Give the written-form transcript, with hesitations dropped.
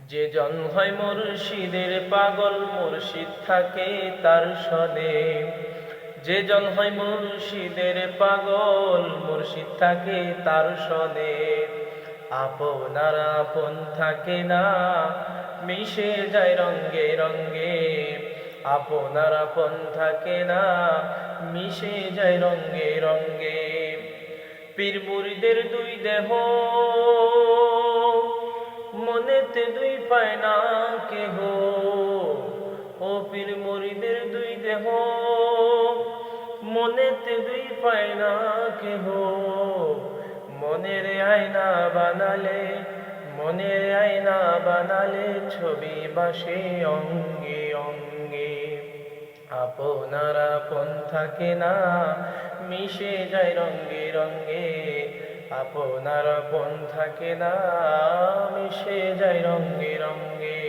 যে জন হয় মুর্শিদের পাগল, মুর্শিদ থাকে তার সনে। যে জন হয় মুর্শিদের পাগল, মুর্শিদ থাকে তার সনে। আপনার আপন থাকে না, মিশে যায় রঙ্গে রঙ্গে। আপনার আপন থাকে না, মিশে যায় রঙ্গে রঙ্গে। পীর মুরিদের দুই দেহ, মনেতে দুই পায় না কেহ। ও পীর মুরিদের দুই দেহ, মনেতে দুই পায় না কেহ। মনের আয়না বানালে, মনের আয়না বানালে ছবি বাসে অঙ্গে অঙ্গে। আপনার আপন থাকে না, মিশে যায় রঙ্গে রঙ্গে। আপনার আপন থাকে না, মিশে যায় রঙ্গে রঙ্গে।